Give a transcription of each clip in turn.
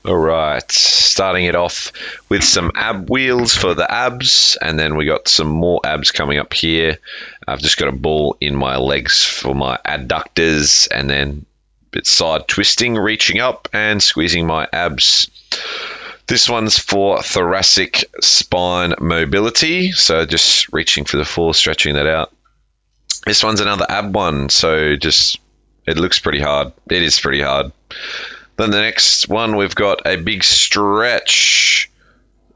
All right, starting it off with some ab wheels for the abs, and then we got some more abs coming up here. I've just got a ball in my legs for my adductors, and then a bit side twisting, reaching up and squeezing my abs. This one's for thoracic spine mobility, so just reaching for the floor, stretching that out. This one's another ab one, so just, it looks pretty hard. It is pretty hard. Then the next one, we've got a big stretch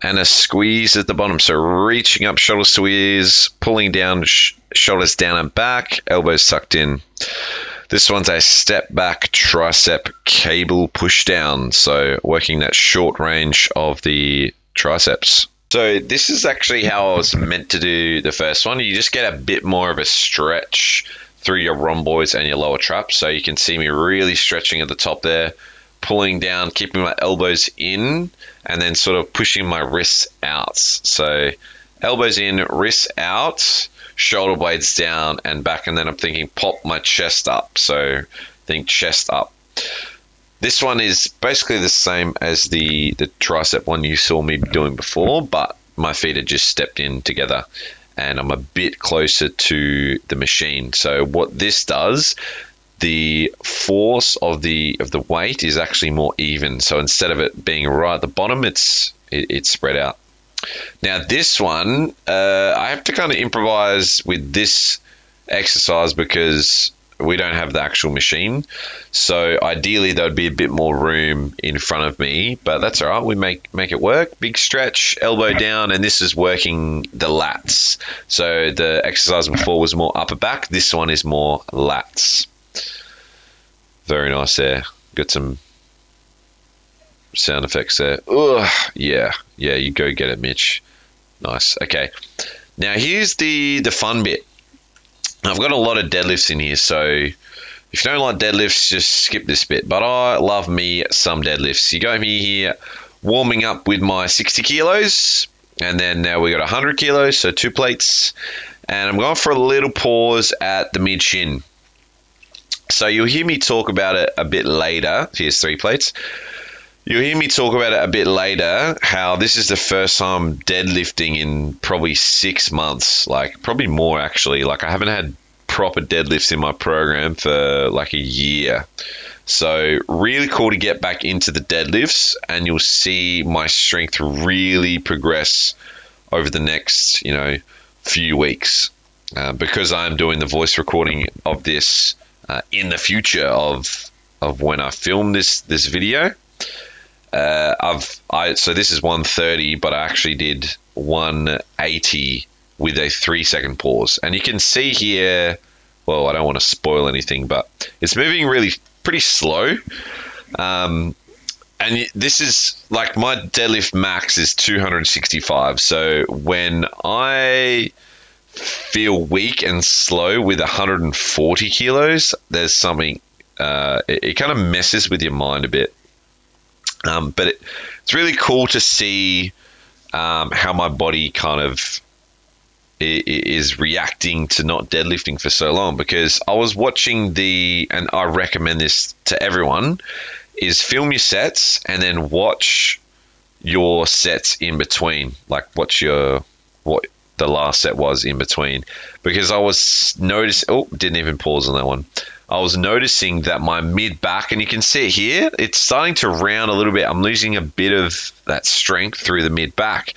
and a squeeze at the bottom. So reaching up, shoulders to ears, pulling down, shoulders down and back, elbows tucked in. This one's a step back tricep cable push down. So working that short range of the triceps. So this is actually how I was meant to do the first one. You just get a bit more of a stretch through your rhomboids and your lower traps. So you can see me really stretching at the top there, pulling down, keeping my elbows in, and then sort of pushing my wrists out. So elbows in, wrists out, shoulder blades down and back, and then I'm thinking pop my chest up. So think chest up. This one is basically the same as the tricep one you saw me doing before, but my feet are just stepped in together and I'm a bit closer to the machine. So what this does, the force of the weight is actually more even. So instead of it being right at the bottom, it's spread out. Now this one, I have to kind of improvise with this exercise because we don't have the actual machine. So ideally there would be a bit more room in front of me, but that's all right. We make it work. Big stretch, elbow down, and this is working the lats. So the exercise before was more upper back. This one is more lats. Very nice there. Got some sound effects there. Ugh, yeah, you go get it, Mitch. Nice. Okay. Now here's the fun bit. I've got a lot of deadlifts in here, so if you don't like deadlifts, just skip this bit. But I love me some deadlifts. You got me here warming up with my 60 kilos, and then now we got 100 kilos, so 2 plates. And I'm going for a little pause at the mid shin. So you'll hear me talk about it a bit later. Here's 3 plates. You'll hear me talk about it a bit later, how this is the first time deadlifting in probably 6 months, like probably more actually. Like I haven't had proper deadlifts in my program for like a year. So really cool to get back into the deadlifts, and you'll see my strength really progress over the next, few weeks, because I'm doing the voice recording of this in the future of when I film this video. So this is 130, but I actually did 180 with a 3-second pause, and you can see here, well, I don't want to spoil anything, but it's moving really pretty slow. And this is like my deadlift max is 265. So when I feel weak and slow with 140 kilos, there's something, it kind of messes with your mind a bit. But it's really cool to see how my body kind of is reacting to not deadlifting for so long, because I was watching and I recommend this to everyone, is film your sets and then watch your sets in between, like what the last set was in between, because I was didn't even pause on that one. I was noticing that my mid back, and you can see it here, it's starting to round a little bit. I'm losing a bit of that strength through the mid back.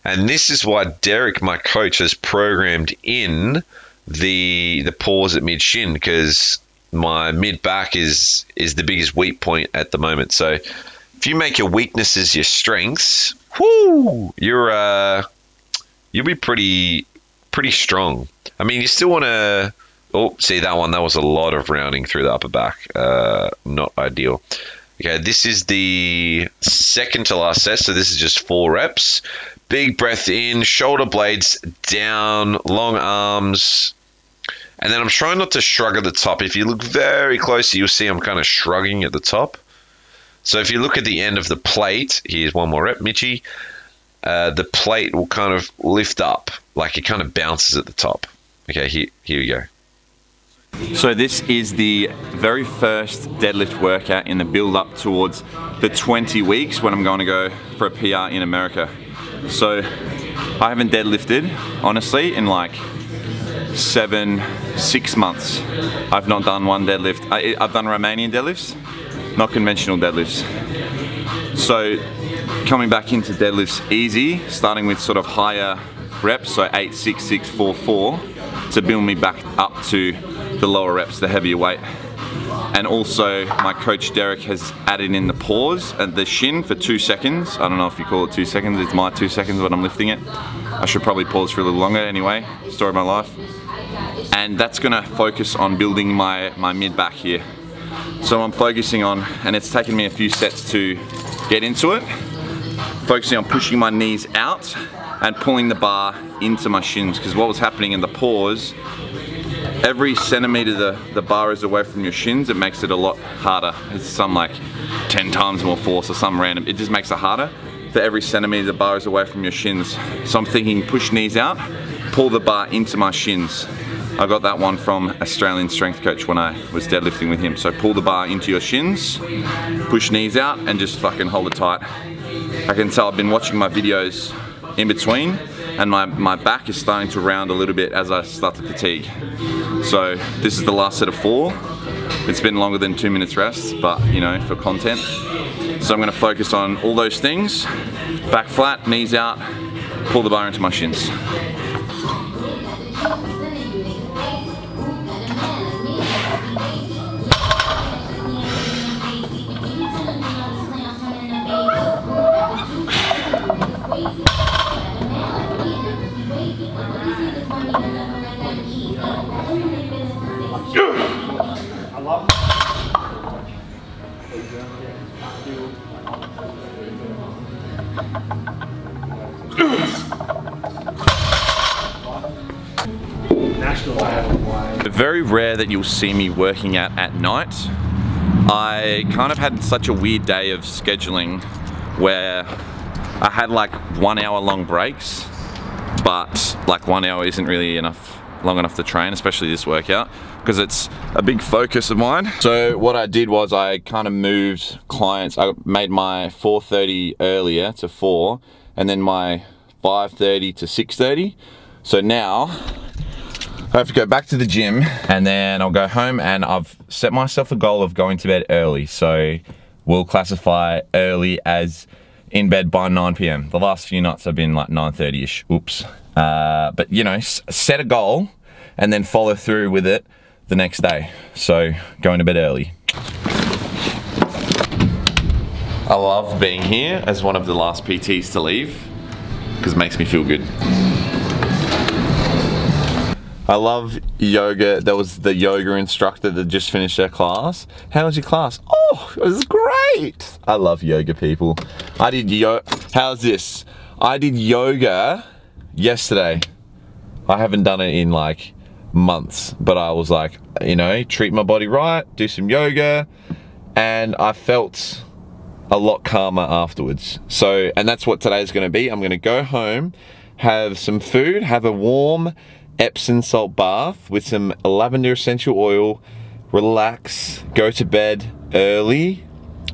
And this is why Derek, my coach, has programmed in the pause at mid shin, because my mid back is the biggest weak point at the moment. So if you make your weaknesses your strengths, you'll be pretty strong. I mean, you still want to. Oh, see that one? That was a lot of rounding through the upper back. Not ideal. Okay, this is the second to last set. So this is just 4 reps. Big breath in, shoulder blades down, long arms. And then I'm trying not to shrug at the top. If you look very closely, you'll see I'm kind of shrugging at the top. So if you look at the end of the plate, here's one more rep, Mitchy. The plate will kind of lift up, like it kind of bounces at the top. Okay, here we go. So this is the very first deadlift workout in the build up towards the 20 weeks when I'm going to go for a PR in America. So I haven't deadlifted, honestly, in like 6 months. I've not done one deadlift. I've done Romanian deadlifts, not conventional deadlifts. So coming back into deadlifts easy, starting with sort of higher reps, so 8, 6, 6, 4, 4, to build me back up to the lower reps, the heavier weight. And also my coach Derek has added in the pause at the shin for 2 seconds. I don't know if you call it 2 seconds, it's my 2 seconds when I'm lifting it. I should probably pause for a little longer anyway, story of my life. And that's gonna focus on building my mid back here. So I'm focusing on, and it's taken me a few sets to get into it, focusing on pushing my knees out and pulling the bar into my shins, because what was happening in the pause, every centimeter the bar is away from your shins, it makes it a lot harder. It's some like 10 times more force or some random, it just makes it harder. For every centimeter the bar is away from your shins. So I'm thinking push knees out, pull the bar into my shins. I got that one from Australian strength coach when I was deadlifting with him. So pull the bar into your shins, push knees out, and just fucking hold it tight. I can tell I've been watching my videos in between, and my back is starting to round a little bit as I start to fatigue. So this is the last set of 4. It's been longer than 2 minutes rest, but you know, for content. So I'm gonna focus on all those things. Back flat, knees out, pull the bar into my shins. Very rare that you'll see me working out at night. I kind of had such a weird day of scheduling where I had like 1 hour long breaks, but like 1 hour isn't really long enough to train, especially this workout, because it's a big focus of mine. So what I did was I kind of moved clients. I made my 4:30 earlier to 4, and then my 5:30 to 6:30. So now I have to go back to the gym, and then I'll go home, and I've set myself a goal of going to bed early. So we'll classify early as in bed by 9 PM. The last few nights have been like 9:30ish, oops. But you know, set a goal and then follow through with it the next day. So going to bed early. I love being here as one of the last PTs to leave, because it makes me feel good. I love yoga. There was the yoga instructor that just finished their class. How was your class? Oh, it was great. I love yoga, people. I did how's this? I did yoga yesterday. I haven't done it in like months, but I was like, you know, treat my body right, do some yoga, and I felt a lot calmer afterwards. So, and that's what today's gonna be. I'm gonna go home, have some food, have a warm Epsom salt bath with some lavender essential oil, relax, go to bed early,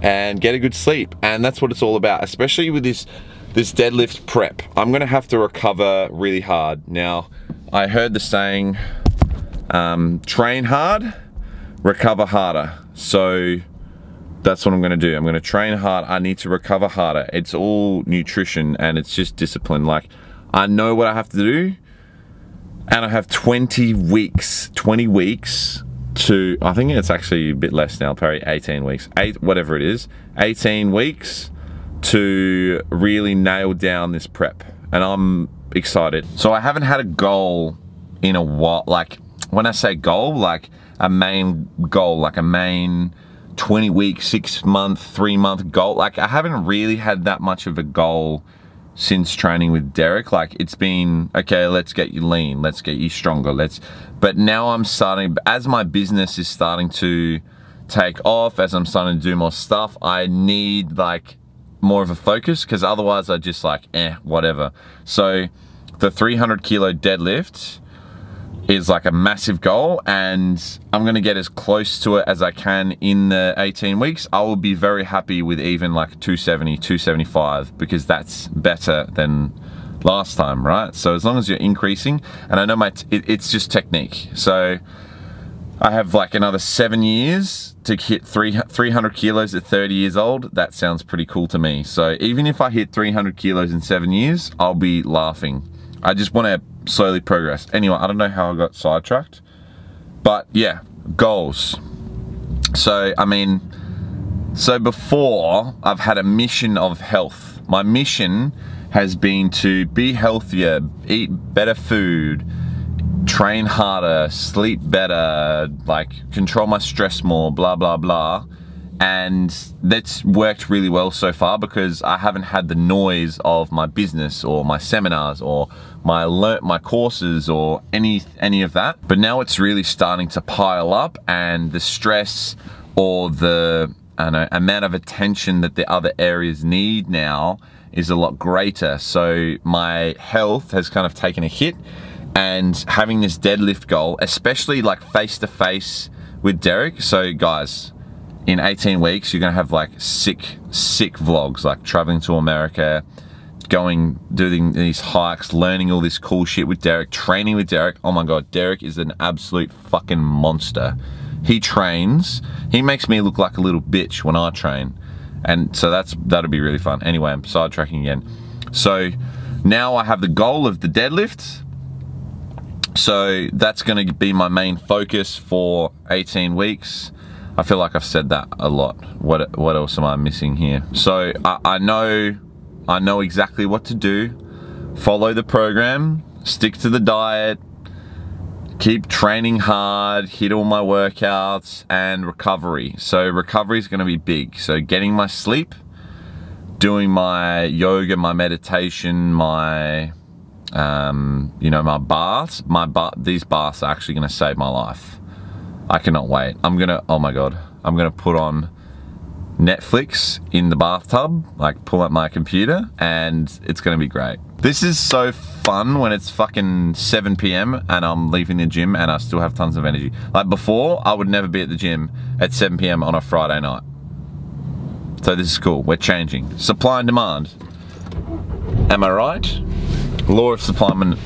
and get a good sleep. And that's what it's all about, especially with this deadlift prep. I'm gonna have to recover really hard. Now, I heard the saying, train hard, recover harder. So that's what I'm gonna do. I'm gonna train hard, I need to recover harder. It's all nutrition and it's just discipline. Like, I know what I have to do, and I have 20 weeks to, I think it's actually a bit less now, probably 18 weeks, whatever it is, 18 weeks to really nail down this prep, and I'm excited. So I haven't had a goal in a while. Like, when I say goal, like a main goal, like a main 20-week, 6-month, 3-month goal. Like, I haven't really had that much of a goal since training with Derek. Like, it's been, okay, let's get you lean, let's get you stronger, but now I'm starting, as my business is starting to take off, as I'm starting to do more stuff, I need like more of a focus, because otherwise I just like, whatever. So the 300 kilo deadlift is like a massive goal, and I'm gonna get as close to it as I can in the 18 weeks. I will be very happy with even like 270, 275, because that's better than last time, right? So as long as you're increasing, and I know it's just technique. So I have like another 7 years to hit 300 kilos at 30 years old. That sounds pretty cool to me. So even if I hit 300 kilos in 7 years, I'll be laughing. I just want to slowly progress. Anyway, I don't know how I got sidetracked, but yeah, goals. So, I mean, so before I've had a mission of health. My mission has been to be healthier, eat better food, train harder, sleep better, like control my stress more, blah, blah, blah. And that's worked really well so far because I haven't had the noise of my business or my seminars or my courses or any of that. But now it's really starting to pile up, and the stress or the amount of attention that the other areas need now is a lot greater. So my health has kind of taken a hit, and having this deadlift goal, especially like face to face with Derek. So guys, in 18 weeks, you're gonna have like sick vlogs, like traveling to America, doing these hikes, learning all this cool shit with Derek, training with Derek. Oh my God, Derek is an absolute fucking monster. He trains, he makes me look like a little bitch when I train. And so that'll be really fun. Anyway, I'm sidetracking again. So now I have the goal of the deadlift. So that's gonna be my main focus for 18 weeks. I feel like I've said that a lot. What else am I missing here? So I know exactly what to do. Follow the program, stick to the diet, keep training hard, hit all my workouts, and recovery. So recovery is gonna be big. So getting my sleep, doing my yoga, my meditation, my my baths. These baths are actually gonna save my life. I cannot wait. Oh my God, I'm gonna put on Netflix in the bathtub, like pull up my computer, and it's gonna be great. This is so fun when it's fucking 7 PM and I'm leaving the gym and I still have tons of energy. Like before, I would never be at the gym at 7 PM on a Friday night. So this is cool, we're changing. Supply and demand. Am I right? Law of supply and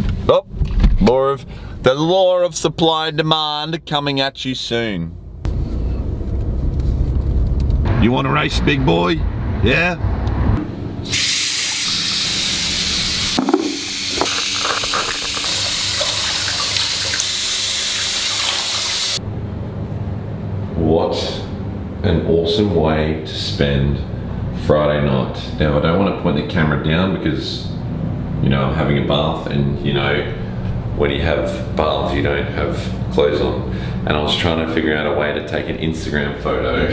the law of supply and demand coming at you soon. You want to race, big boy? Yeah? What an awesome way to spend Friday night. Now, I don't want to point the camera down because, I'm having a bath, and when you have baths, you don't have clothes on. And I was trying to figure out a way to take an Instagram photo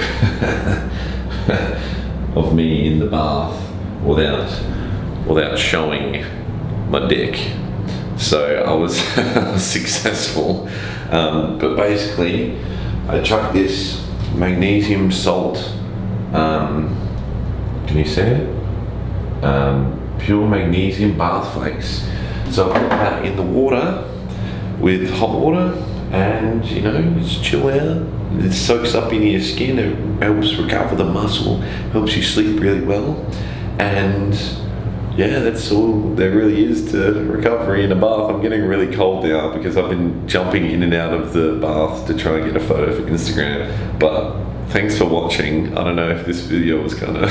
of me in the bath without showing my dick. So I was successful. But basically, I chucked this magnesium salt, can you see it? Pure magnesium bath flakes. So I put that in the water with hot water, and just chill out. It soaks up into your skin, it helps recover the muscle, helps you sleep really well. And yeah, that's all there really is to recovery in a bath. I'm getting really cold now because I've been jumping in and out of the bath to try and get a photo for Instagram. But thanks for watching. I don't know if this video was kind of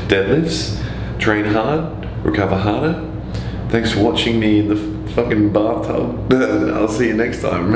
deadlifts, train hard, recover harder. Thanks for watching me in the fucking bathtub. I'll see you next time.